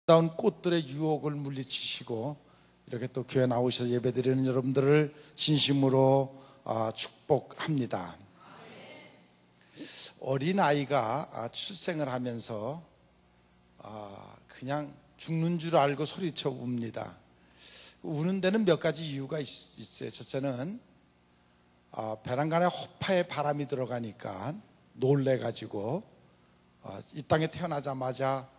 아름다운 꽃들의 유혹을 물리치시고 이렇게 또 교회 나오셔서 예배드리는 여러분들을 진심으로 축복합니다. 어린아이가 출생을 하면서 그냥 죽는 줄 알고 소리쳐 웁니다. 우는 데는 몇 가지 이유가 있어요. 첫째는 배란간에 허파에 바람이 들어가니까 놀래가지고 이 땅에 태어나자마자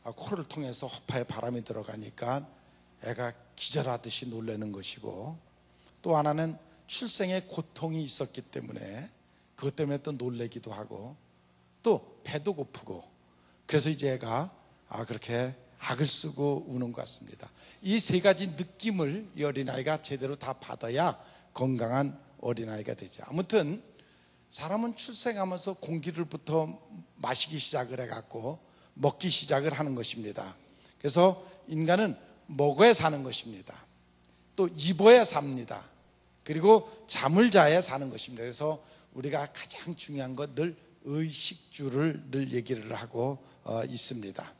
코를 통해서 허파에 바람이 들어가니까 애가 기절하듯이 놀라는 것이고, 또 하나는 출생에 고통이 있었기 때문에 그것 때문에 또 놀래기도 하고, 또 배도 고프고, 그래서 이제 애가 그렇게 악을 쓰고 우는 것 같습니다. 이 세 가지 느낌을 이 어린아이가 제대로 다 받아야 건강한 어린아이가 되죠. 아무튼 사람은 출생하면서 공기를부터 마시기 시작을 해갖고 먹기 시작을 하는 것입니다. 그래서 인간은 먹어야 사는 것입니다. 또 입어야 삽니다. 그리고 잠을 자야 사는 것입니다. 그래서 우리가 가장 중요한 건 늘 의식주를 늘 얘기를 하고 있습니다.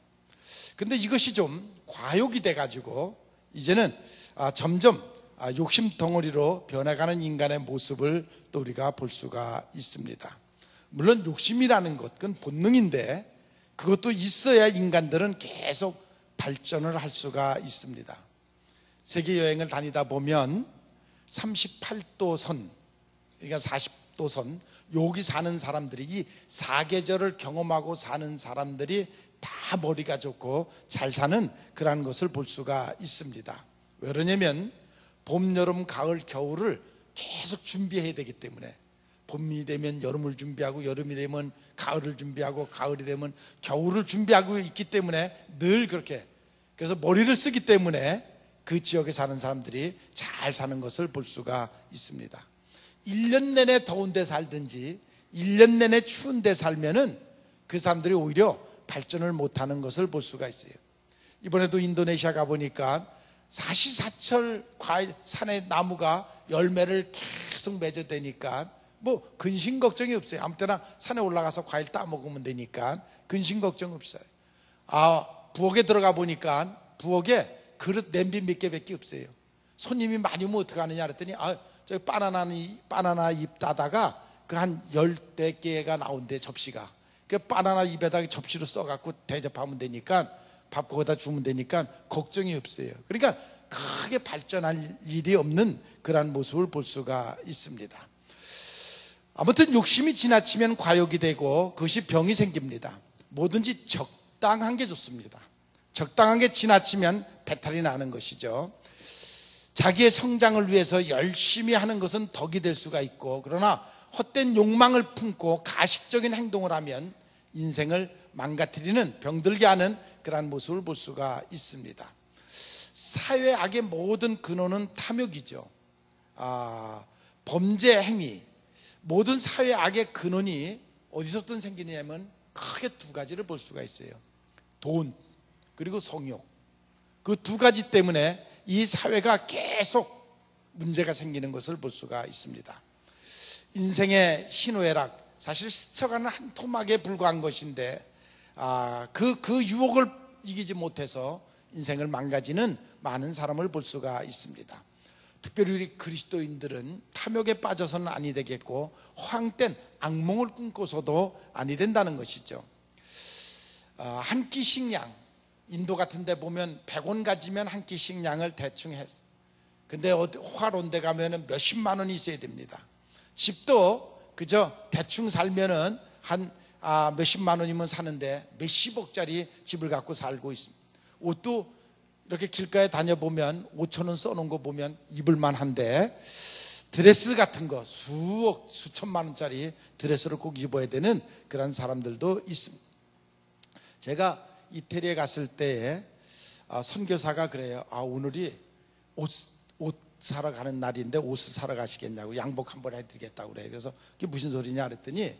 근데 이것이 좀 과욕이 돼가지고 이제는 점점 욕심 덩어리로 변해가는 인간의 모습을 또 우리가 볼 수가 있습니다. 물론 욕심이라는 것, 그건 본능인데 그것도 있어야 인간들은 계속 발전을 할 수가 있습니다. 세계 여행을 다니다 보면 38도선, 그러니까 40도선, 여기 사는 사람들이, 이 사계절을 경험하고 사는 사람들이 다 머리가 좋고 잘 사는 그런 것을 볼 수가 있습니다. 왜 그러냐면 봄, 여름, 가을, 겨울을 계속 준비해야 되기 때문에, 봄이 되면 여름을 준비하고, 여름이 되면 가을을 준비하고, 가을이 되면 겨울을 준비하고 있기 때문에 늘 그렇게, 그래서 머리를 쓰기 때문에 그 지역에 사는 사람들이 잘 사는 것을 볼 수가 있습니다. 1년 내내 더운 데 살든지 1년 내내 추운 데 살면은 그 사람들이 오히려 발전을 못하는 것을 볼 수가 있어요. 이번에도 인도네시아 가보니까 사시사철 과일, 산의 나무가 열매를 계속 맺어대니까 뭐 근심 걱정이 없어요. 아무 때나 산에 올라가서 과일 따먹으면 되니까 근심 걱정 없어요. 부엌에 들어가 보니까 부엌에 그릇 냄비 몇 개밖에 없어요. 손님이 많이 오면 어떻게 하느냐 그랬더니 저 바나나 잎 따다가 그 한 10개가 나온대, 접시가. 그 바나나 잎에다가 접시로 써갖고 대접하면 되니까, 밥 거기다 주면 되니까 걱정이 없어요. 그러니까 크게 발전할 일이 없는 그런 모습을 볼 수가 있습니다. 아무튼 욕심이 지나치면 과욕이 되고 그것이 병이 생깁니다. 뭐든지 적당한 게 좋습니다. 적당한 게 지나치면 배탈이 나는 것이죠. 자기의 성장을 위해서 열심히 하는 것은 덕이 될 수가 있고, 그러나 헛된 욕망을 품고 가식적인 행동을 하면 인생을 망가뜨리는, 병들게 하는 그러한 모습을 볼 수가 있습니다. 사회 악의 모든 근원은 탐욕이죠. 범죄 행위, 모든 사회 악의 근원이 어디서부터 생기냐면 크게 두 가지를 볼 수가 있어요. 돈, 그리고 성욕. 그 두 가지 때문에 이 사회가 계속 문제가 생기는 것을 볼 수가 있습니다. 인생의 희노애락, 사실 스쳐가는 한 토막에 불과한 것인데 그 유혹을 이기지 못해서 인생을 망가지는 많은 사람을 볼 수가 있습니다. 특별히 우리 그리스도인들은 탐욕에 빠져서는 아니 되겠고, 허황된 악몽을 꿈꿔서도 아니 된다는 것이죠. 한 끼 식량, 인도 같은 데 보면 100원 가지면 한 끼 식량을 대충 했어. 근데 호화로운 데 가면은 몇십만 원이 있어야 됩니다. 집도 그저 대충 살면은 한 몇십만 원이면 사는데 몇십억짜리 집을 갖고 살고 있습니다. 옷도 이렇게 길가에 다녀보면 5천 원 써놓은 거 보면 입을만 한데, 드레스 같은 거 수억, 수천만 원짜리 드레스를 꼭 입어야 되는 그런 사람들도 있습니다. 제가 이태리에 갔을 때에 선교사가 그래요. 오늘이 옷 사러 가는 날인데 옷을 사러 가시겠냐고, 양복 한번 해드리겠다고 그래요. 그래서 그게 무슨 소리냐 그랬더니,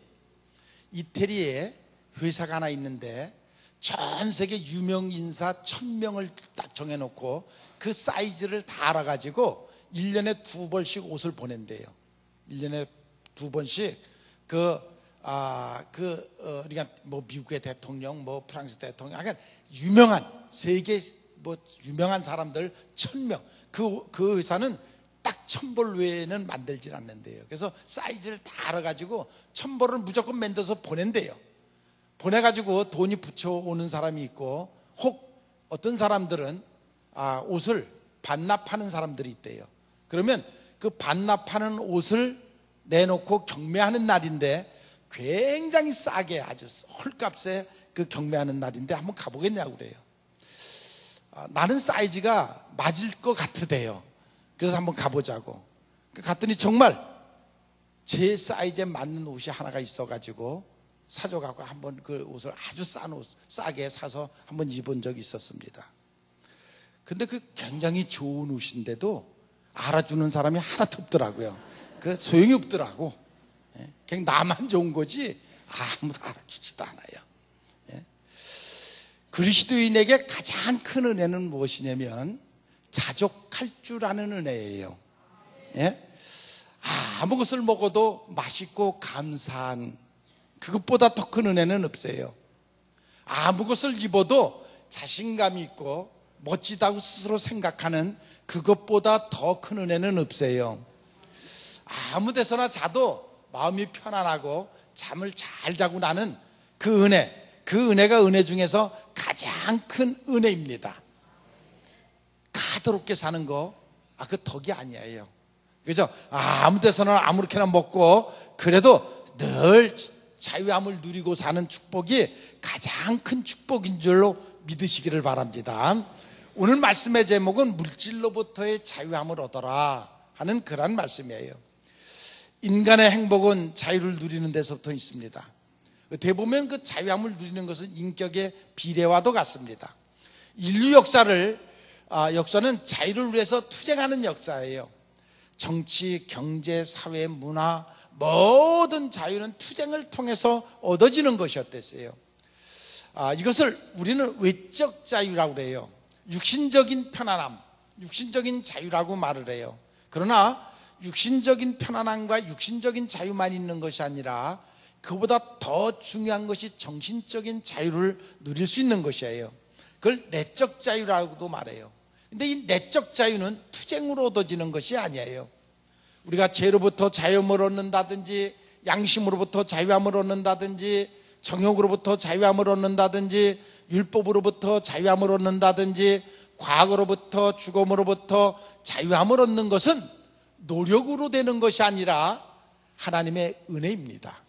이태리에 회사가 하나 있는데 전 세계 유명 인사 1000명을 딱 정해놓고 그 사이즈를 다 알아가지고 1년에 2번씩 옷을 보낸대요. 1년에 2번씩 우리가 뭐 미국의 대통령, 뭐 프랑스 대통령, 그러니까 유명한 세계 뭐 유명한 사람들 1000명, 그 회사는 딱 1000벌 외에는 만들질 않는데요. 그래서 사이즈를 다 알아가지고 1000벌을 무조건 만들어서 보낸대요. 보내가지고 돈이 붙여오는 사람이 있고, 혹 어떤 사람들은 옷을 반납하는 사람들이 있대요. 그러면 그 반납하는 옷을 내놓고 경매하는 날인데 굉장히 싸게, 아주 헐값에 그 경매하는 날인데 한번 가보겠냐고 그래요. 나는 사이즈가 맞을 것 같으대요. 그래서 한번 가보자고. 갔더니 정말 제 사이즈에 맞는 옷이 하나가 있어가지고 사줘갖고 한번 그 옷을 아주 싸게 사서 한번 입은 적이 있었습니다. 근데 그 굉장히 좋은 옷인데도 알아주는 사람이 하나도 없더라고요. 그 소용이 없더라고. 그냥 나만 좋은 거지 아무도 알아주지도 않아요. 그리스도인에게 가장 큰 은혜는 무엇이냐면 자족할 줄 아는 은혜예요. 아무 것을 먹어도 맛있고 감사한, 그것보다 더 큰 은혜는 없어요. 아무 것을 입어도 자신감이 있고 멋지다고 스스로 생각하는 그것보다 더 큰 은혜는 없어요. 아무 데서나 자도 마음이 편안하고 잠을 잘 자고 나는 그 은혜, 그 은혜가 은혜 중에서 가장 큰 은혜입니다. 가도롭게 사는 거, 그 덕이 아니에요. 그죠? 아무 데서나 아무렇게나 먹고 그래도 늘 자유함을 누리고 사는 축복이 가장 큰 축복인 줄로 믿으시기를 바랍니다. 오늘 말씀의 제목은 물질로부터의 자유함을 얻어라 하는 그런 말씀이에요. 인간의 행복은 자유를 누리는 데서부터 있습니다. 대보면 그 자유함을 누리는 것은 인격의 비례와도 같습니다. 인류 역사는 자유를 위해서 투쟁하는 역사예요. 정치, 경제, 사회, 문화, 모든 자유는 투쟁을 통해서 얻어지는 것이었댔어요. 이것을 우리는 외적 자유라고 그래요. 육신적인 편안함, 육신적인 자유라고 말을 해요. 그러나 육신적인 편안함과 육신적인 자유만 있는 것이 아니라 그보다 더 중요한 것이 정신적인 자유를 누릴 수 있는 것이에요. 그걸 내적 자유라고도 말해요. 근데 이 내적 자유는 투쟁으로 얻어지는 것이 아니에요. 우리가 죄로부터 자유함을 얻는다든지, 양심으로부터 자유함을 얻는다든지, 정욕으로부터 자유함을 얻는다든지, 율법으로부터 자유함을 얻는다든지, 과거로부터 죽음으로부터 자유함을 얻는 것은 노력으로 되는 것이 아니라 하나님의 은혜입니다.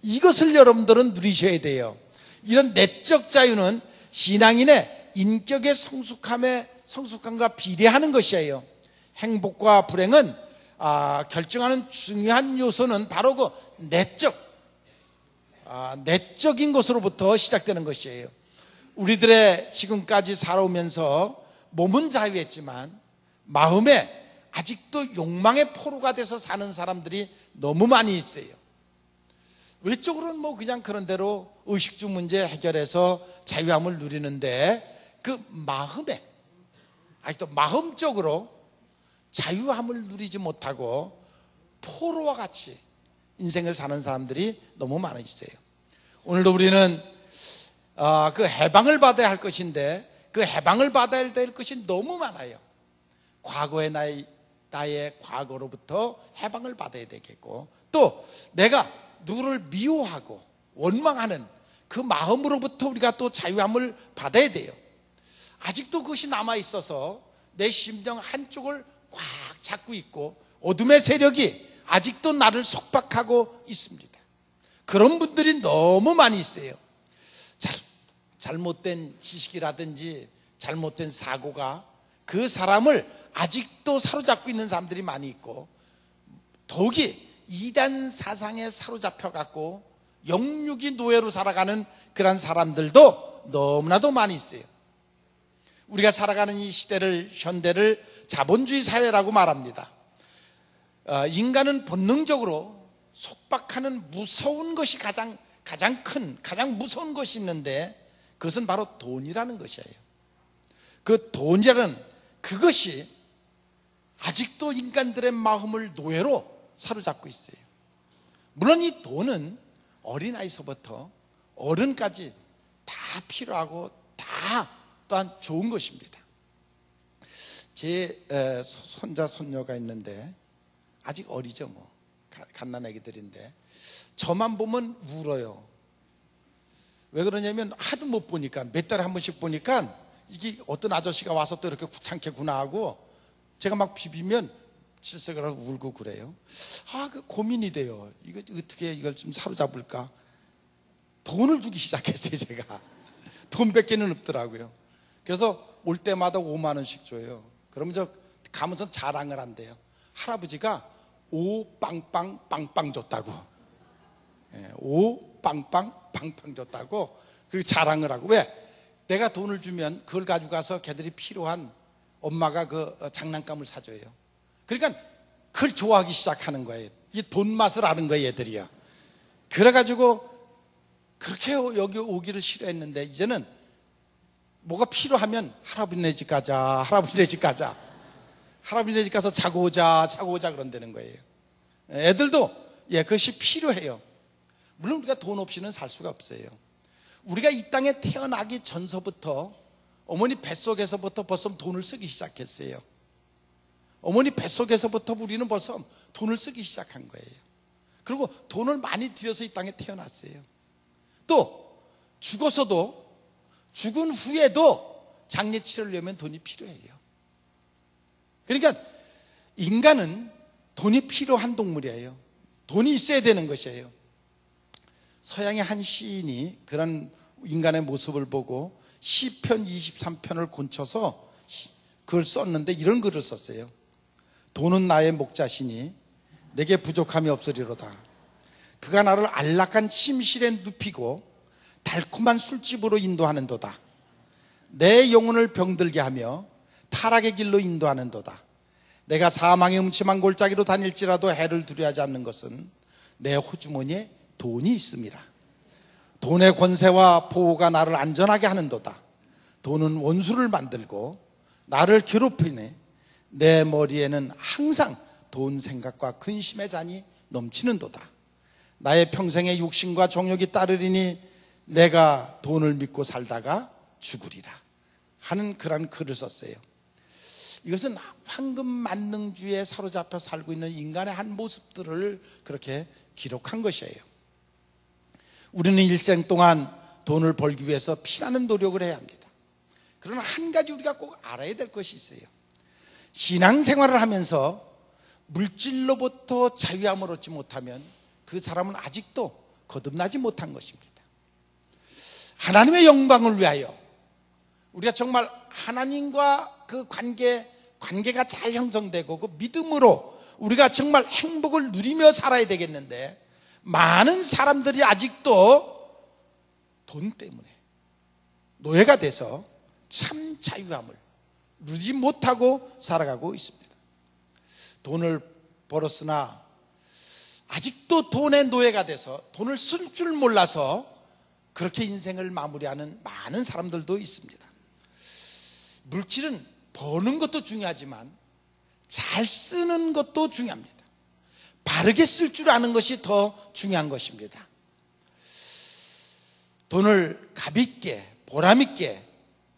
이것을 여러분들은 누리셔야 돼요. 이런 내적 자유는 신앙인의 인격의 성숙함과 비례하는 것이에요. 행복과 불행은 결정하는 중요한 요소는 바로 그 내적인 것으로부터 시작되는 것이에요. 우리들의 지금까지 살아오면서 몸은 자유했지만 마음에 아직도 욕망의 포로가 돼서 사는 사람들이 너무 많이 있어요. 외적으로는 뭐 그냥 그런 대로 의식주 문제 해결해서 자유함을 누리는데 그 마음에 아직도 마음적으로 자유함을 누리지 못하고 포로와 같이 인생을 사는 사람들이 너무 많으시죠. 오늘도 우리는 그 해방을 받아야 할 것인데 그 해방을 받아야 될 것이 너무 많아요. 과거의 나의 과거로부터 해방을 받아야 되겠고, 또 내가 누구를 미워하고 원망하는 그 마음으로부터 우리가 또 자유함을 받아야 돼요. 아직도 그것이 남아있어서 내 심령 한쪽을 꽉 잡고 있고 어둠의 세력이 아직도 나를 속박하고 있습니다. 그런 분들이 너무 많이 있어요. 잘못된 지식이라든지 잘못된 사고가 그 사람을 아직도 사로잡고 있는 사람들이 많이 있고, 더욱이 이단 사상에 사로잡혀갖고 영육이 노예로 살아가는 그런 사람들도 너무나도 많이 있어요. 우리가 살아가는 이 시대를, 현대를 자본주의 사회라고 말합니다. 인간은 본능적으로 속박하는 무서운 것이 가장 무서운 것이 있는데 그것은 바로 돈이라는 것이에요. 그 돈이라는 그것이 아직도 인간들의 마음을 노예로 사로잡고 있어요. 물론 이 돈은 어린아이서부터 어른까지 다 필요하고 다 또한 좋은 것입니다. 제 손자 손녀가 있는데 아직 어리죠, 뭐 갓난아기들인데 저만 보면 울어요. 왜 그러냐면 하도 못 보니까, 몇 달에 한 번씩 보니까 이게 어떤 아저씨가 와서 또 이렇게 귀찮게구나 하고 제가 막 비비면 질색을 하고 울고 그래요. 그 고민이 돼요. 이거 어떻게 이걸 좀 사로잡을까. 돈을 주기 시작했어요. 제가 돈밖에는 없더라고요. 그래서 올 때마다 5만 원씩 줘요. 그러면 저 가면서 자랑을 한대요. 할아버지가 5빵빵 빵빵 줬다고. 5빵빵 빵빵 줬다고. 그리고 자랑을 하고. 왜? 내가 돈을 주면 그걸 가지고 가서 걔들이 필요한, 엄마가 그 장난감을 사줘요. 그러니까 그걸 좋아하기 시작하는 거예요. 이 돈 맛을 아는 거예요, 얘들이요. 그래가지고 그렇게 여기 오기를 싫어했는데 이제는 뭐가 필요하면 할아버지네 집 가자, 할아버지네 집 가자, 할아버지네 집 가서 자고 오자 그런다는 거예요. 애들도 그것이 필요해요. 물론 우리가 돈 없이는 살 수가 없어요. 우리가 이 땅에 태어나기 전서부터 어머니 뱃속에서부터 벌써 돈을 쓰기 시작했어요. 어머니 뱃속에서부터 우리는 벌써 돈을 쓰기 시작한 거예요. 그리고 돈을 많이 들여서 이 땅에 태어났어요. 또 죽어서도, 죽은 후에도 장례 치르려면 돈이 필요해요. 그러니까 인간은 돈이 필요한 동물이에요. 돈이 있어야 되는 것이에요. 서양의 한 시인이 그런 인간의 모습을 보고 시편 23편을 곤쳐서 그걸 썼는데 이런 글을 썼어요. 돈은 나의 목자시니 내게 부족함이 없으리로다. 그가 나를 안락한 침실에 눕히고 달콤한 술집으로 인도하는도다. 내 영혼을 병들게 하며 타락의 길로 인도하는도다. 내가 사망의 음침한 골짜기로 다닐지라도 해를 두려워하지 않는 것은 내 호주머니에 돈이 있음이라. 돈의 권세와 보호가 나를 안전하게 하는도다. 돈은 원수를 만들고 나를 괴롭히네. 내 머리에는 항상 돈 생각과 근심의 잔이 넘치는도다. 나의 평생의 욕심과 정욕이 따르리니 내가 돈을 믿고 살다가 죽으리라 하는 그런 글을 썼어요. 이것은 황금 만능주의에 사로잡혀 살고 있는 인간의 한 모습들을 그렇게 기록한 것이에요. 우리는 일생 동안 돈을 벌기 위해서 피나는 노력을 해야 합니다. 그러나 한 가지 우리가 꼭 알아야 될 것이 있어요. 신앙생활을 하면서 물질로부터 자유함을 얻지 못하면 그 사람은 아직도 거듭나지 못한 것입니다. 하나님의 영광을 위하여 우리가 정말 하나님과 그 관계가 잘 형성되고 그 믿음으로 우리가 정말 행복을 누리며 살아야 되겠는데, 많은 사람들이 아직도 돈 때문에 노예가 돼서 참 자유함을 누리지 못하고 살아가고 있습니다. 돈을 벌었으나 아직도 돈의 노예가 돼서 돈을 쓸 줄 몰라서 그렇게 인생을 마무리하는 많은 사람들도 있습니다. 물질은 버는 것도 중요하지만 잘 쓰는 것도 중요합니다. 바르게 쓸 줄 아는 것이 더 중요한 것입니다. 돈을 가볍게 보람있게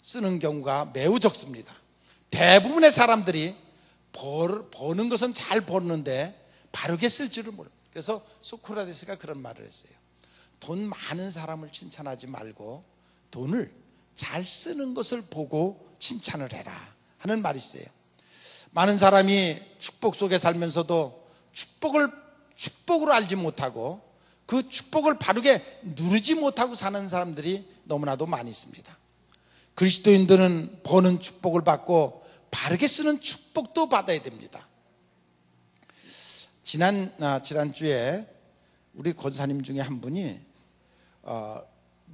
쓰는 경우가 매우 적습니다. 대부분의 사람들이 버는 것은 잘 버는데 바르게 쓸 줄을 모릅니다. 그래서 소크라테스가 그런 말을 했어요. 돈 많은 사람을 칭찬하지 말고 돈을 잘 쓰는 것을 보고 칭찬을 해라 하는 말이 있어요. 많은 사람이 축복 속에 살면서도 축복으로 알지 못하고 그 축복을 바르게 누리지 못하고 사는 사람들이 너무나도 많이 있습니다. 그리스도인들은 버는 축복을 받고 바르게 쓰는 축복도 받아야 됩니다. 지난주에 우리 권사님 중에 한 분이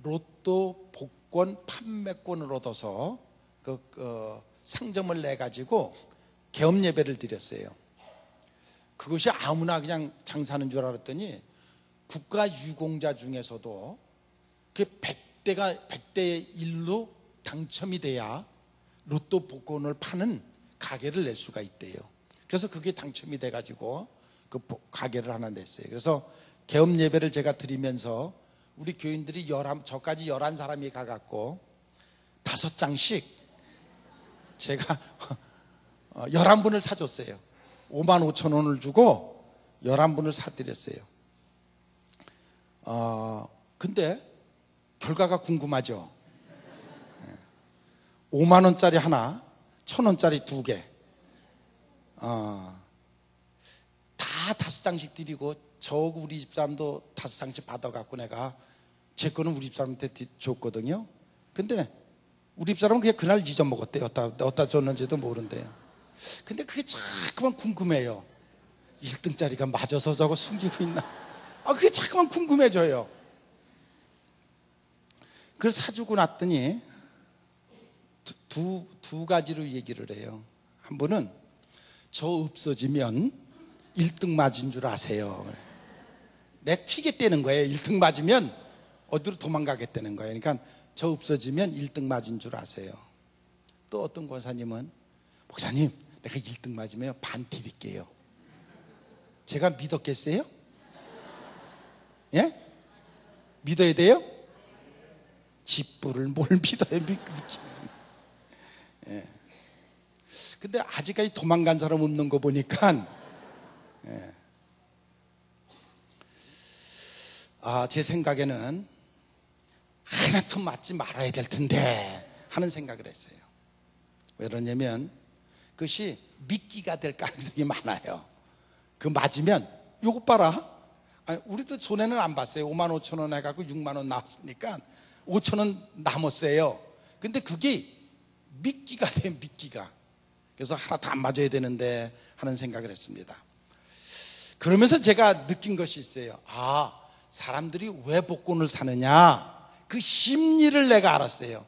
로또 복권 판매권을 얻어서 상점을 내가지고 개업 예배를 드렸어요. 그것이 아무나 그냥 장사하는 줄 알았더니 국가유공자 중에서도 그 100대 1로 당첨이 돼야 로또 복권을 파는 가게를 낼 수가 있대요. 그래서 그게 당첨이 돼가지고 그 가게를 하나 냈어요. 그래서 개업 예배를 제가 드리면서 우리 교인들이 저까지 11사람이 가갖고 5장씩 제가 11분을 사줬어요. 55,000원을 주고 11분을 사드렸어요. 근데 결과가 궁금하죠. 5만 원짜리 하나, 1,000원짜리 2개, 다 5장씩 드리고 저 우리 집사람도 5장씩 받아갖고 내가 제 거는 우리 집사람한테 줬거든요. 근데 우리 집사람은 그냥 그날 잊어먹었대요. 어디다 줬는지도 모른대요. 근데 그게 자꾸만 궁금해요. 1등짜리가 맞아서 저거 숨기고 있나? 그게 자꾸만 궁금해져요. 그걸 사주고 났더니 두 가지로 얘기를 해요. 한 분은 저 없어지면 1등 맞은 줄 아세요. 내 튀겠다는 거예요. 1등 맞으면 어디로 도망가겠다는 거예요. 그러니까 저 없어지면 1등 맞은 줄 아세요. 또 어떤 권사님은 목사님 내가 1등 맞으면 반 드릴게요. 제가 믿었겠어요? 예? 믿어야 돼요? 집부를 뭘 믿어요? 예. 근데 아직까지 도망간 사람 없는 거 보니까 예. 제 생각에는 하나도 맞지 말아야 될 텐데 하는 생각을 했어요. 왜 그러냐면 그것이 미끼가 될 가능성이 많아요. 그 맞으면 요거 봐라. 우리도 손해는 안 봤어요. 55,000원 해갖고 6만 원 나왔으니까 5,000원 남았어요. 근데 그게 미끼가 돼요. 미끼가. 그래서 하나도 안 맞아야 되는데 하는 생각을 했습니다. 그러면서 제가 느낀 것이 있어요. 사람들이 왜 복권을 사느냐, 그 심리를 내가 알았어요.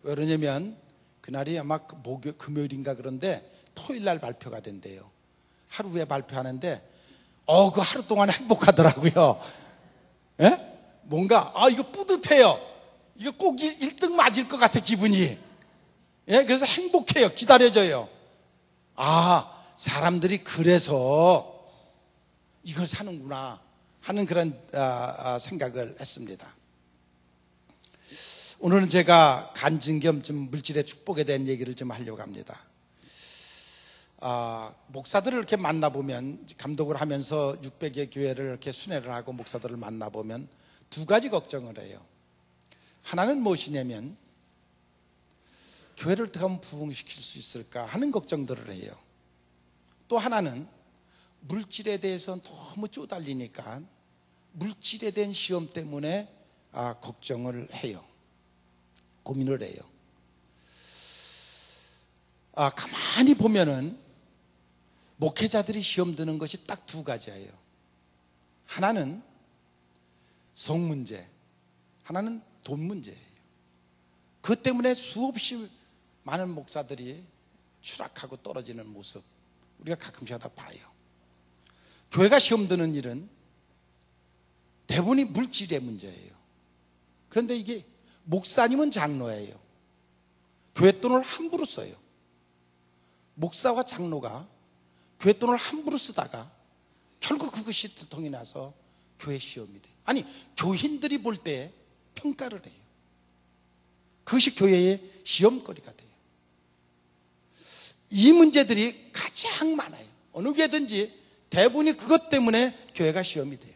왜 그러냐면 그날이 아마 금요일인가 그런데 토요일날 발표가 된대요. 하루 후에 발표하는데 그 하루 동안 행복하더라고요. 예? 뭔가 이거 뿌듯해요. 이거 꼭 1등 맞을 것 같아 기분이. 예? 그래서 행복해요. 기다려져요. 사람들이 그래서 이걸 사는구나 하는 그런 생각을 했습니다. 오늘은 제가 간증 겸 좀 물질의 축복에 대한 얘기를 좀 하려고 합니다. 목사들을 이렇게 만나보면, 감독을 하면서 600여 교회를 이렇게 순회를 하고 목사들을 만나보면 두 가지 걱정을 해요. 하나는 무엇이냐면 교회를 어떻게 하면 부흥시킬 수 있을까 하는 걱정들을 해요. 또 하나는 물질에 대해서 너무 쪼달리니까 물질에 대한 시험 때문에 걱정을 해요. 고민을 해요. 가만히 보면은 목회자들이 시험 드는 것이 딱 두 가지예요. 하나는 성 문제, 하나는 돈 문제예요. 그것 때문에 수없이 많은 목사들이 추락하고 떨어지는 모습 우리가 가끔씩 하다 봐요. 교회가 시험 드는 일은 대부분이 물질의 문제예요. 그런데 이게 목사님은 장로예요. 교회 돈을 함부로 써요. 목사와 장로가 교회 돈을 함부로 쓰다가 결국 그것이 두통이 나서 교회 시험이 돼요. 아니, 교인들이 볼 때 평가를 해요. 그것이 교회의 시험거리가 돼요. 이 문제들이 가장 많아요. 어느 교회든지 대부분이 그것 때문에 교회가 시험이 돼요.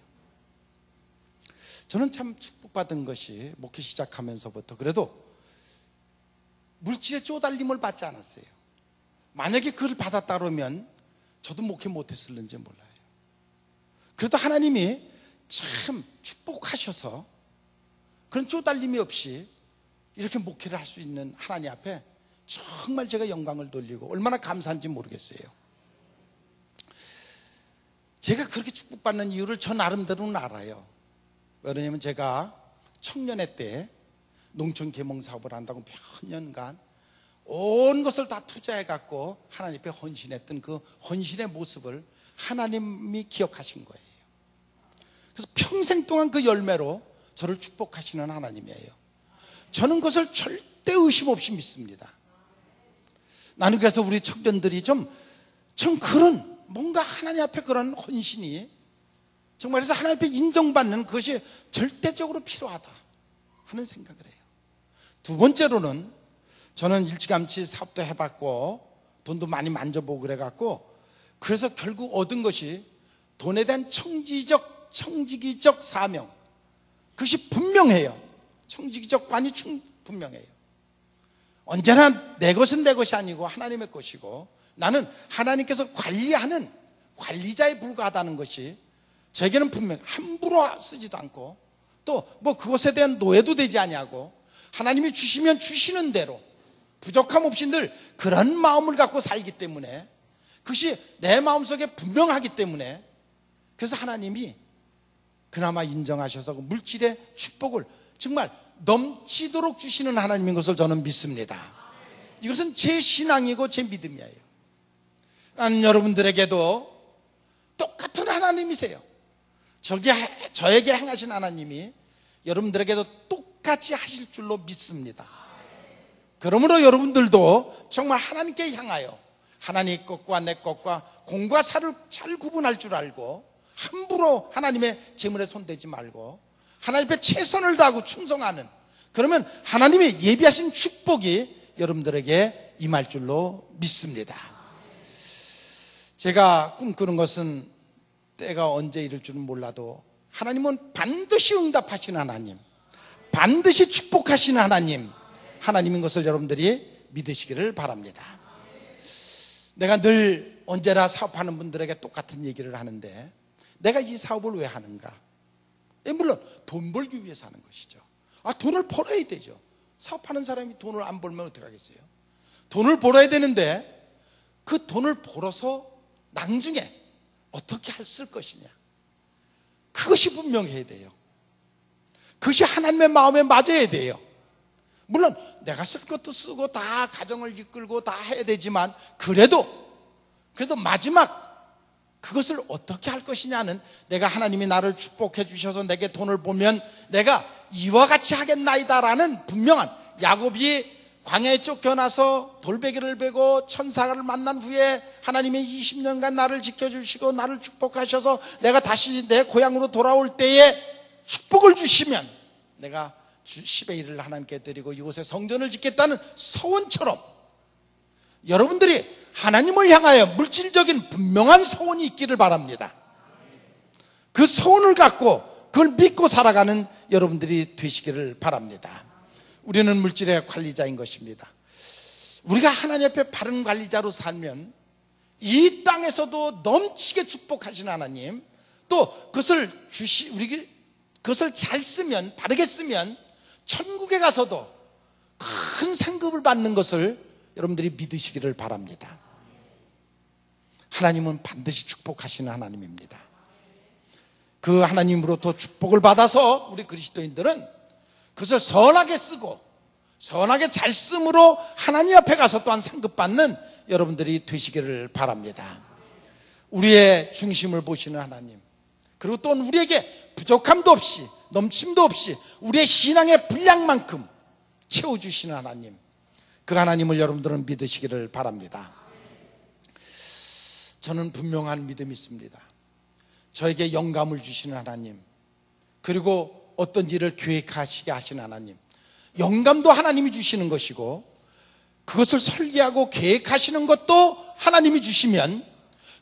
저는 참 축복받은 것이 목회 시작하면서부터 그래도 물질의 쪼달림을 받지 않았어요. 만약에 그걸 받았다 그러면 저도 목회 못했을는지 몰라요. 그래도 하나님이 참 축복하셔서 그런 쪼달림이 없이 이렇게 목회를 할 수 있는 하나님 앞에 정말 제가 영광을 돌리고 얼마나 감사한지 모르겠어요. 제가 그렇게 축복받는 이유를 저 나름대로는 알아요. 왜냐하면 제가 청년회 때 농촌 계몽 사업을 한다고 몇 년간 온 것을 다 투자해 갖고 하나님 앞에 헌신했던 그 헌신의 모습을 하나님이 기억하신 거예요. 그래서 평생 동안 그 열매로 저를 축복하시는 하나님이에요. 저는 그것을 절대 의심 없이 믿습니다. 나는 그래서 우리 청년들이 좀 그런 뭔가 하나님 앞에 그런 헌신이 정말 그래서 하나님 앞에 인정받는 그것이 절대적으로 필요하다 하는 생각을 해요. 두 번째로는 저는 일찌감치 사업도 해봤고 돈도 많이 만져보고 그래갖고, 그래서 결국 얻은 것이 돈에 대한 청지기적 사명, 그것이 분명해요. 청지기적 관이 분명해요. 언제나 내 것은 내 것이 아니고 하나님의 것이고, 나는 하나님께서 관리하는 관리자에 불과하다는 것이 저에게는 분명, 함부로 쓰지도 않고 또 뭐 그것에 대한 노예도 되지 아니하고, 하나님이 주시면 주시는 대로 부족함 없이 늘 그런 마음을 갖고 살기 때문에, 그것이 내 마음속에 분명하기 때문에, 그래서 하나님이 그나마 인정하셔서 그 물질의 축복을 정말 넘치도록 주시는 하나님인 것을 저는 믿습니다. 이것은 제 신앙이고 제 믿음이에요. 나는 여러분들에게도 똑같은 하나님이세요. 저에게 행하신 하나님이 여러분들에게도 똑같이 하실 줄로 믿습니다. 그러므로 여러분들도 정말 하나님께 향하여 하나님 것과 내 것과 공과 사를 잘 구분할 줄 알고, 함부로 하나님의 재물에 손대지 말고 하나님 앞에 최선을 다하고 충성하는, 그러면 하나님의 예비하신 축복이 여러분들에게 임할 줄로 믿습니다. 제가 꿈꾸는 것은 때가 언제 이를 줄은 몰라도 하나님은 반드시 응답하시는 하나님, 반드시 축복하시는 하나님인 것을 여러분들이 믿으시기를 바랍니다. 내가 늘 언제나 사업하는 분들에게 똑같은 얘기를 하는데, 내가 이 사업을 왜 하는가? 물론 돈 벌기 위해서 하는 것이죠. 돈을 벌어야 되죠. 사업하는 사람이 돈을 안 벌면 어떡하겠어요? 돈을 벌어야 되는데, 그 돈을 벌어서 나중에 어떻게 쓸 것이냐, 그것이 분명해야 돼요. 그것이 하나님의 마음에 맞아야 돼요. 물론 내가 쓸 것도 쓰고 다 가정을 이끌고 다 해야 되지만, 그래도 마지막 그것을 어떻게 할 것이냐는, 내가 하나님이 나를 축복해 주셔서 내게 돈을 보면 내가 이와 같이 하겠나이다라는 분명한, 야곱이 광야에 쫓겨나서 돌베개를 베고 천사를 만난 후에 하나님이 20년간 나를 지켜주시고 나를 축복하셔서 내가 다시 내 고향으로 돌아올 때에 축복을 주시면 내가 10의 1을 하나님께 드리고 이곳에 성전을 짓겠다는 소원처럼, 여러분들이 하나님을 향하여 물질적인 분명한 소원이 있기를 바랍니다. 그 소원을 갖고 그걸 믿고 살아가는 여러분들이 되시기를 바랍니다. 우리는 물질의 관리자인 것입니다. 우리가 하나님 앞에 바른 관리자로 살면 이 땅에서도 넘치게 축복하신 하나님, 또 그것을 그것을 잘 쓰면, 바르게 쓰면 천국에 가서도 큰 상급을 받는 것을 여러분들이 믿으시기를 바랍니다. 하나님은 반드시 축복하시는 하나님입니다. 그 하나님으로부터 축복을 받아서 우리 그리스도인들은 그것을 선하게 쓰고 선하게 잘 쓰므로 하나님 앞에 가서 또한 상급받는 여러분들이 되시기를 바랍니다. 우리의 중심을 보시는 하나님, 그리고 또 우리에게 부족함도 없이 넘침도 없이 우리의 신앙의 분량만큼 채워주시는 하나님, 그 하나님을 여러분들은 믿으시기를 바랍니다. 저는 분명한 믿음이 있습니다. 저에게 영감을 주시는 하나님, 그리고 어떤 일을 계획하시게 하시는 하나님, 영감도 하나님이 주시는 것이고 그것을 설계하고 계획하시는 것도 하나님이 주시면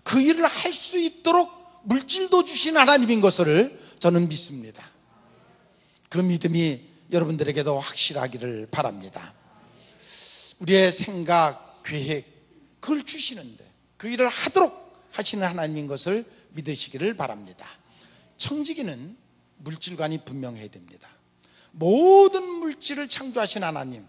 그 일을 할 수 있도록 물질도 주시는 하나님인 것을 저는 믿습니다. 그 믿음이 여러분들에게도 확실하기를 바랍니다. 우리의 생각, 계획, 그걸 주시는데 그 일을 하도록 하시는 하나님인 것을 믿으시기를 바랍니다. 청지기는 물질관이 분명해야 됩니다. 모든 물질을 창조하신 하나님,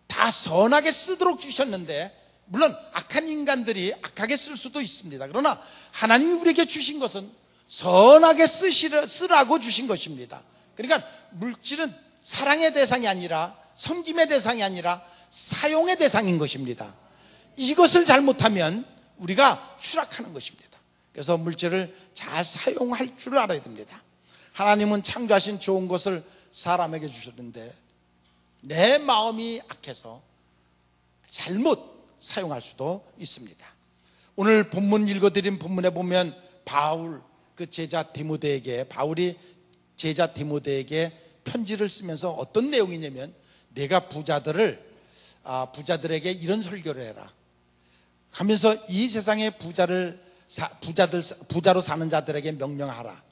다 선하게 쓰도록 주셨는데, 물론 악한 인간들이 악하게 쓸 수도 있습니다. 그러나 하나님이 우리에게 주신 것은 선하게 쓰라고 주신 것입니다. 그러니까 물질은 사랑의 대상이 아니라 섬김의 대상이 아니라 사용의 대상인 것입니다. 이것을 잘못하면 우리가 추락하는 것입니다. 그래서 물질을 잘 사용할 줄 알아야 됩니다. 하나님은 창조하신 좋은 것을 사람에게 주셨는데 내 마음이 악해서 잘못 사용할 수도 있습니다. 오늘 본문 읽어드린 본문에 보면 바울이 제자 디모데에게 편지를 쓰면서 어떤 내용이냐면, 내가 부자들을 부자들에게 이런 설교를 해라 하면서 이 세상의 부자로 사는 자들에게 명령하라.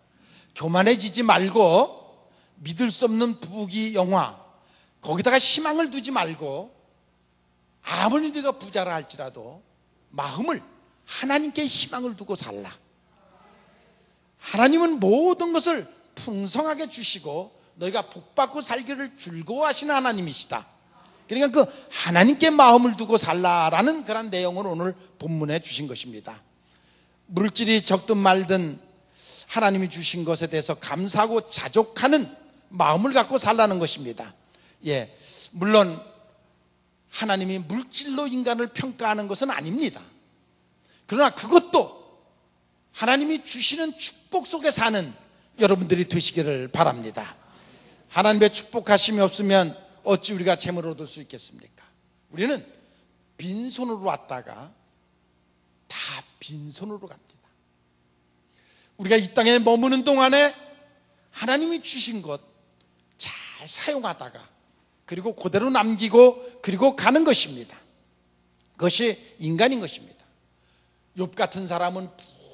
교만해지지 말고 믿을 수 없는 부귀 영화 거기다가 희망을 두지 말고 아무리 네가 부자라 할지라도 마음을 하나님께 희망을 두고 살라. 하나님은 모든 것을 풍성하게 주시고 너희가 복받고 살기를 즐거워하시는 하나님이시다. 그러니까 그 하나님께 마음을 두고 살라라는 그런 내용을 오늘 본문에 주신 것입니다. 물질이 적든 말든 하나님이 주신 것에 대해서 감사하고 자족하는 마음을 갖고 살라는 것입니다. 예, 물론 하나님이 물질로 인간을 평가하는 것은 아닙니다. 그러나 그것도 하나님이 주시는 축복 속에 사는 여러분들이 되시기를 바랍니다. 하나님의 축복하심이 없으면 어찌 우리가 재물을 얻을 수 있겠습니까? 우리는 빈손으로 왔다가 다 빈손으로 갑니다. 우리가 이 땅에 머무는 동안에 하나님이 주신 것 잘 사용하다가 그리고 그대로 남기고 그리고 가는 것입니다. 그것이 인간인 것입니다. 욥 같은 사람은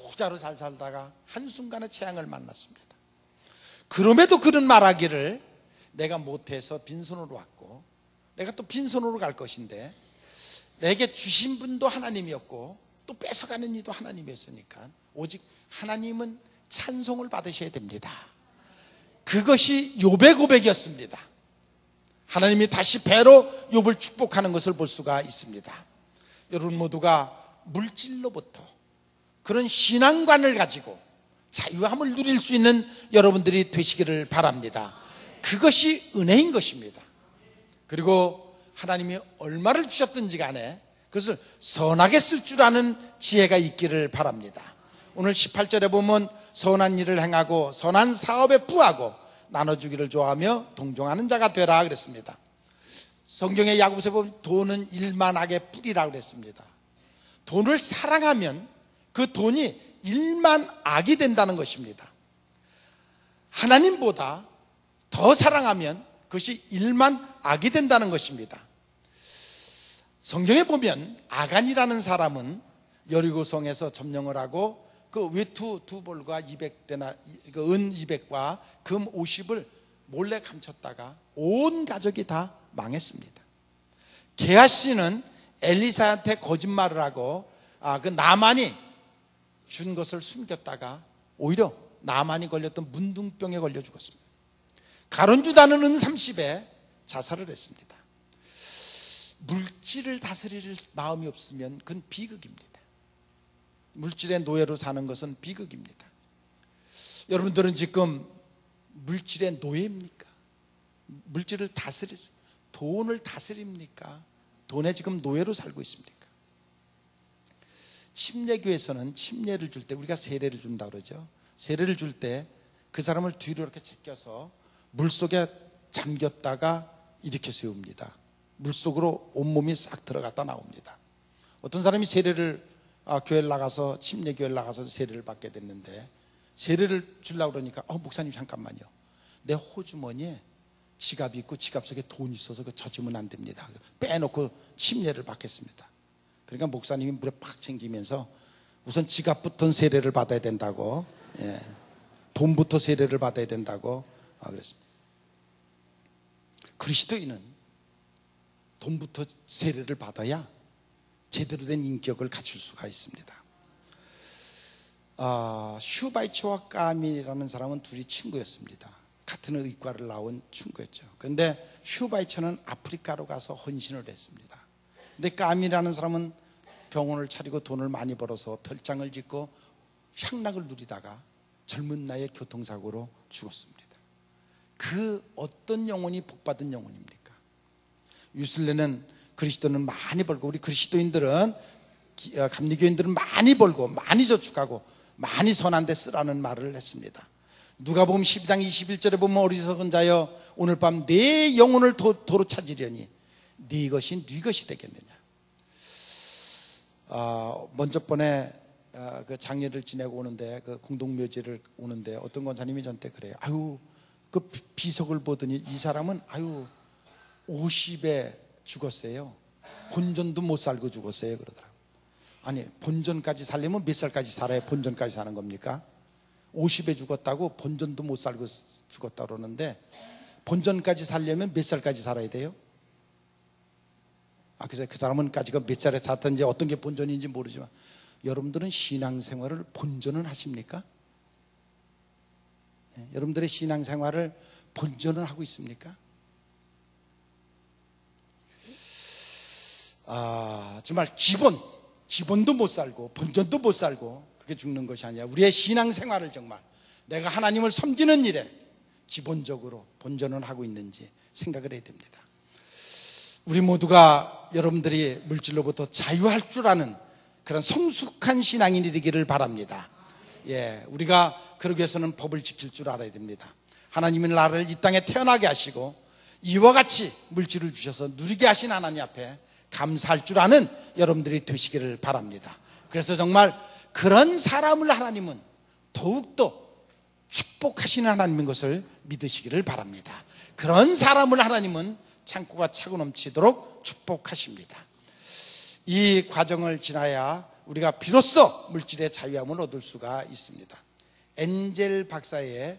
부자로 잘 살다가 한순간에 재앙을 만났습니다. 그럼에도 그는 말하기를 내가 못해서 빈손으로 왔고 내가 또 빈손으로 갈 것인데 내게 주신 분도 하나님이었고 또 뺏어가는 이도 하나님이었으니까 오직 하나님은 찬송을 받으셔야 됩니다. 그것이 욥의 고백이었습니다. 하나님이 다시 배로 욥을 축복하는 것을 볼 수가 있습니다. 여러분 모두가 물질로부터 그런 신앙관을 가지고 자유함을 누릴 수 있는 여러분들이 되시기를 바랍니다. 그것이 은혜인 것입니다. 그리고 하나님이 얼마를 주셨든지 간에 그것을 선하게 쓸 줄 아는 지혜가 있기를 바랍니다. 오늘 18절에 보면 선한 일을 행하고 선한 사업에 부하고 나눠주기를 좋아하며 동정하는 자가 되라 그랬습니다. 성경의 야고보서에 보면 돈은 일만악의 뿌리라고 그랬습니다. 돈을 사랑하면 그 돈이 일만 악이 된다는 것입니다. 하나님보다 더 사랑하면 그것이 일만 악이 된다는 것입니다. 성경에 보면 아간이라는 사람은 여리고성에서 점령을 하고 그 외투 2벌과 200데나 은 200과 금 50을 몰래 감췄다가 온 가족이 다 망했습니다. 게하시는 엘리사한테 거짓말을 하고 그 나만이 준 것을 숨겼다가 오히려 나만이 걸렸던 문둥병에 걸려 죽었습니다. 가론유다는 은 30에 자살을 했습니다. 물질을 다스릴 마음이 없으면 그건 비극입니다. 물질의 노예로 사는 것은 비극입니다. 여러분들은 지금 물질의 노예입니까? 물질을 돈을 다스립니까? 돈에 지금 노예로 살고 있습니까? 침례교에서는 침례를 줄 때 우리가 세례를 준다 그러죠. 세례를 줄 때 그 사람을 뒤로 이렇게 제껴서 물속에 잠겼다가 일으켜 세웁니다. 물속으로 온몸이 싹 들어갔다 나옵니다. 어떤 사람이 세례를 교회를 나가서 침례교회를 나가서 세례를 받게 됐는데 세례를 주려고 그러니까 목사님 잠깐만요. 내 호주머니에 지갑이 있고 지갑 속에 돈이 있어서 그 젖으면 안 됩니다. 빼놓고 침례를 받겠습니다. 그러니까 목사님이 물에 팍 챙기면서 우선 지갑부터 세례를 받아야 된다고, 돈부터 세례를 받아야 된다고 그랬습니다. 그리스도인은 돈부터 세례를 받아야 제대로 된 인격을 갖출 수가 있습니다. 슈바이처와 까미라는 사람은 둘이 친구였습니다. 같은 의과를 나온 친구였죠. 그런데 슈바이처는 아프리카로 가서 헌신을 했습니다. 근데 까미라는 사람은 병원을 차리고 돈을 많이 벌어서 별장을 짓고 향락을 누리다가 젊은 나이에 교통사고로 죽었습니다. 그 어떤 영혼이 복받은 영혼입니까? 유슬레는 그리스도는 많이 벌고 우리 그리스도인들은 감리교인들은 많이 벌고 많이 저축하고 많이 선한 데 쓰라는 말을 했습니다. 누가복음 12장 21절에 보면 어리석은 자여 오늘 밤 내 영혼을 도로 찾으려니 네 것이 네 것이 되겠느냐. 먼저 번에 그 장례를 지내고 오는데 그 공동묘지를 오는데 어떤 권사님이 저한테 그래요. 아유 그 비석을 보더니 이 사람은 50에 죽었어요. 본전도 못 살고 죽었어요 그러더라고요. 아니 본전까지 살려면 몇 살까지 살아야 본전까지 사는 겁니까? 50에 죽었다고 본전도 못 살고 죽었다 그러는데 본전까지 살려면 몇 살까지 살아야 돼요? 그래서 그 사람은까지가 몇 살에 살았든지 어떤 게 본전인지 모르지만 여러분들은 신앙생활을 본전은 하십니까? 여러분들의 신앙생활을 본전은 하고 있습니까? 정말 기본도 못 살고 본전도 못 살고 그렇게 죽는 것이 아니라 우리의 신앙생활을 정말 내가 하나님을 섬기는 일에 기본적으로 본전은 하고 있는지 생각을 해야 됩니다. 우리 모두가 여러분들이 물질로부터 자유할 줄 아는 그런 성숙한 신앙인이 되기를 바랍니다. 우리가 그러기 위해서는 법을 지킬 줄 알아야 됩니다. 하나님이 나를 이 땅에 태어나게 하시고 이와 같이 물질을 주셔서 누리게 하신 하나님 앞에 감사할 줄 아는 여러분들이 되시기를 바랍니다. 그래서 정말 그런 사람을 하나님은 더욱더 축복하시는 하나님인 것을 믿으시기를 바랍니다. 그런 사람을 하나님은 창고가 차고 넘치도록 축복하십니다. 이 과정을 지나야 우리가 비로소 물질의 자유함을 얻을 수가 있습니다. 엔젤 박사의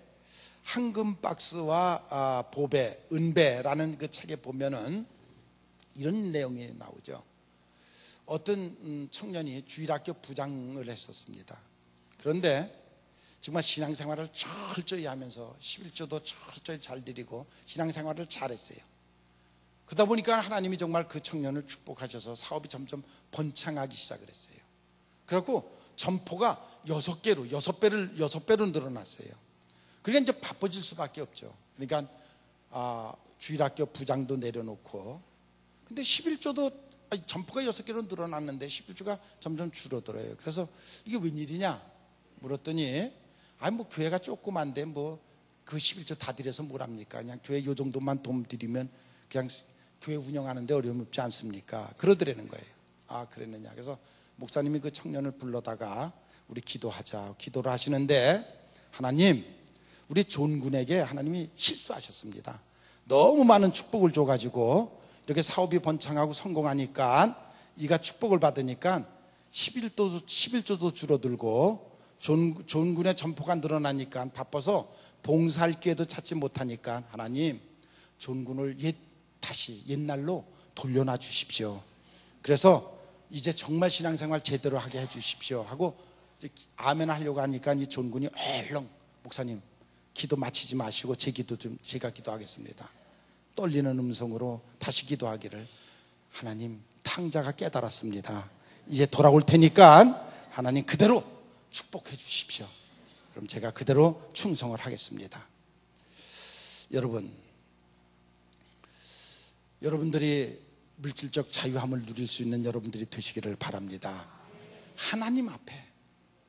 황금 박스와 보배, 은배라는 그 책에 보면은 이런 내용이 나오죠. 어떤 청년이 주일학교 부장을 했었습니다. 그런데 정말 신앙생활을 철저히 하면서 11조도 철저히 잘 드리고 신앙생활을 잘했어요. 그러다 보니까 하나님이 정말 그 청년을 축복하셔서 사업이 점점 번창하기 시작을 했어요. 그래갖고 점포가 6배로 늘어났어요. 그러니까 이제 바빠질 수밖에 없죠. 그러니까 주일학교 부장도 내려놓고, 근데 11조도 점포가 6개로 늘어났는데 11조가 점점 줄어들어요. 그래서 이게 웬일이냐 물었더니 뭐 교회가 조그만데 뭐 그 11조 다 드려서 뭘 합니까? 그냥 교회 요 정도만 돈 드리면 그냥 교회 운영하는데 어려움 없지 않습니까? 그러더라는 거예요. 그랬느냐. 그래서 목사님이 그 청년을 불러다가 우리 기도하자. 기도를 하시는데 하나님, 우리 존 군에게 하나님이 실수하셨습니다. 너무 많은 축복을 줘가지고 이렇게 사업이 번창하고 성공하니까 이가 축복을 받으니까 11조도 줄어들고 존 군의 점포가 늘어나니까 바빠서 봉사할 기회도 찾지 못하니까 하나님, 존 군을 다시 옛날로 돌려놔 주십시오. 그래서 이제 정말 신앙생활 제대로 하게 해 주십시오 하고 아멘 하려고 하니까 이 존 군이 얼렁 목사님 기도 마치지 마시고 제 기도 좀 제가 기도하겠습니다. 떨리는 음성으로 다시 기도하기를 하나님, 탕자가 깨달았습니다. 이제 돌아올 테니까 하나님 그대로 축복해 주십시오. 그럼 제가 그대로 충성을 하겠습니다. 여러분들이 물질적 자유함을 누릴 수 있는 여러분들이 되시기를 바랍니다. 하나님 앞에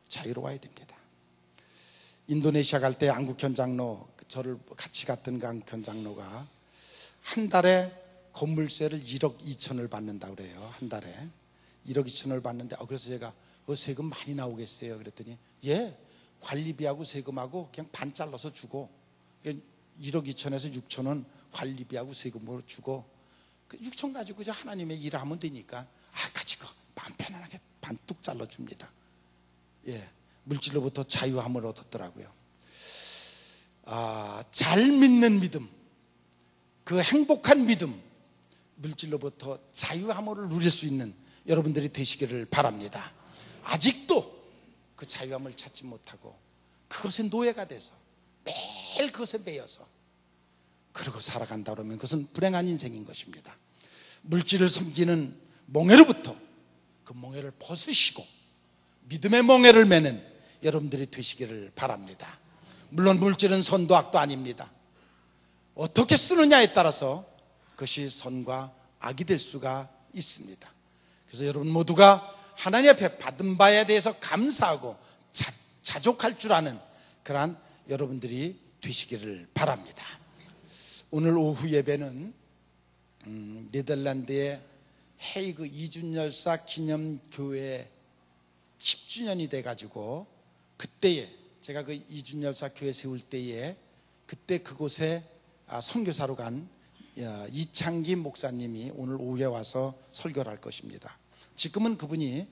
자유로워야 됩니다. 인도네시아 갈 때 안국현 장로, 저를 같이 갔던 그 안국현 장로가 한 달에 건물세를 1억 2천을 받는다고 그래요. 한 달에 1억 2천을 받는데 그래서 제가 세금 많이 나오겠어요? 그랬더니 관리비하고 세금하고 그냥 반 잘라서 주고 1억 2천에서 6천은 관리비하고 세금으로 주고 6천 가지고 이제 하나님의 일을 하면 되니까 같이 마음 편안하게 반 뚝 잘라줍니다. 물질로부터 자유함을 얻었더라고요. 잘 믿는 믿음, 그 행복한 믿음, 물질로부터 자유함을 누릴 수 있는 여러분들이 되시기를 바랍니다. 아직도 그 자유함을 찾지 못하고 그것의 노예가 돼서 매일 그것에 매여서 그러고 살아간다 그러면 그것은 불행한 인생인 것입니다. 물질을 섬기는 멍에로부터 그 멍에를 벗으시고 믿음의 멍에를 매는 여러분들이 되시기를 바랍니다. 물론 물질은 선도 악도 아닙니다. 어떻게 쓰느냐에 따라서 그것이 선과 악이 될 수가 있습니다. 그래서 여러분 모두가 하나님 앞에 받은 바에 대해서 감사하고 자족할 줄 아는 그러한 여러분들이 되시기를 바랍니다. 오늘 오후 예배는 네덜란드의 헤이그 이준열사 기념교회 10주년이 돼가지고 그때에 제가 그 이준열사 교회 세울 때에 그때 그곳에 선교사로 간 이창기 목사님이 오늘 오후에 와서 설교를 할 것입니다. 지금은 그분이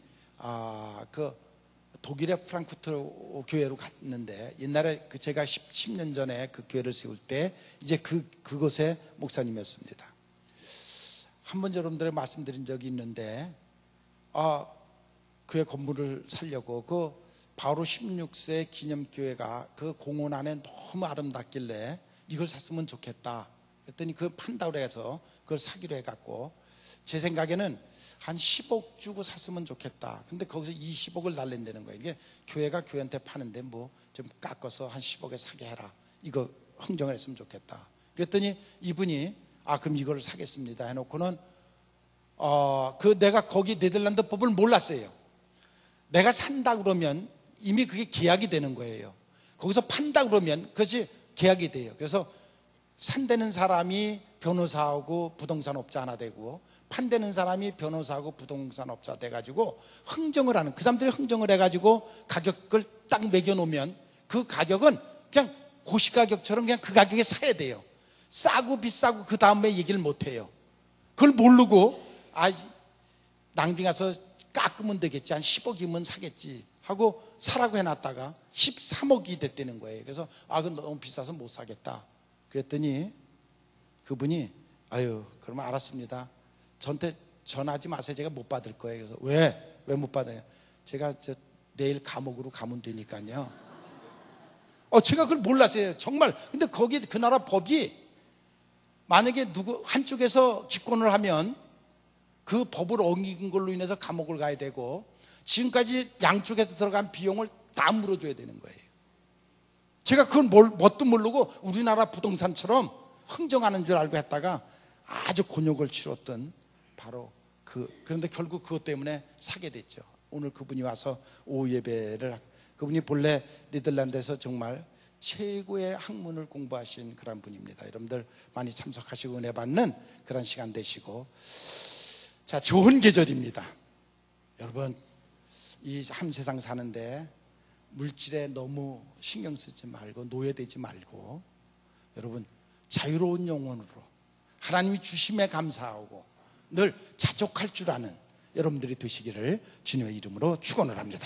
그 독일의 프랑크푸르트 교회로 갔는데, 옛날에 제가 10년 전에 그 교회를 세울 때 이제 그곳의 목사님이었습니다. 한번 여러분들에게 말씀드린 적이 있는데, 교회 건물을 살려고 그 바로 16세 기념교회가 그 공원 안에 너무 아름답길래 이걸 샀으면 좋겠다 그랬더니 그걸 판다고 해서 그걸 사기로 해갖고, 제 생각에는 한 10억 주고 샀으면 좋겠다. 근데 거기서 20억을 달랜다는 거예요. 이게 교회가 교회한테 파는데 뭐 좀 깎아서 한 10억에 사게 해라, 이거 흥정을 했으면 좋겠다. 그랬더니 이분이 그럼 이걸 사겠습니다 해놓고는 내가 거기 네덜란드 법을 몰랐어요. 내가 산다 그러면 이미 그게 계약이 되는 거예요. 거기서 판다 그러면 그것이 계약이 돼요. 그래서 산다는 사람이 변호사하고 부동산업자 하나 되고, 판다는 사람이 변호사하고 부동산업자 돼가지고 흥정을 하는, 그 사람들이 흥정을 해가지고 가격을 딱 매겨놓으면 그 가격은 그냥 고시가격처럼 그냥 그 가격에 사야 돼요. 싸고 비싸고 그 다음에 얘기를 못해요. 그걸 모르고 낭디 가서 깎으면 되겠지, 한 10억이면 사겠지 하고 사라고 해놨다가 13억이 됐다는 거예요. 그래서 그건 너무 비싸서 못 사겠다 그랬더니 그분이 그러면 알았습니다, 저한테 전화하지 마세요, 제가 못 받을 거예요. 그래서 왜 못 받아요? 제가 내일 감옥으로 가면 되니까요. 제가 그걸 몰랐어요 정말. 근데 거기 그 나라 법이 만약에 누구 한쪽에서 기권을 하면 그 법을 어긴 걸로 인해서 감옥을 가야 되고, 지금까지 양쪽에서 들어간 비용을 다 물어줘야 되는 거예요. 제가 그건 뭣도 모르고 우리나라 부동산처럼 흥정하는 줄 알고 했다가 아주 곤욕을 치렀던 바로 그런데 결국 그것 때문에 사게 됐죠. 오늘 그분이 와서 오후 예배를, 그분이 본래 네덜란드에서 정말 최고의 학문을 공부하신 그런 분입니다. 여러분들 많이 참석하시고 은혜 받는 그런 시간 되시고. 자, 좋은 계절입니다. 여러분, 이 한 세상 사는데 물질에 너무 신경 쓰지 말고 노예되지 말고, 여러분 자유로운 영혼으로 하나님이 주심에 감사하고 늘 자족할 줄 아는 여러분들이 되시기를 주님의 이름으로 축원을 합니다.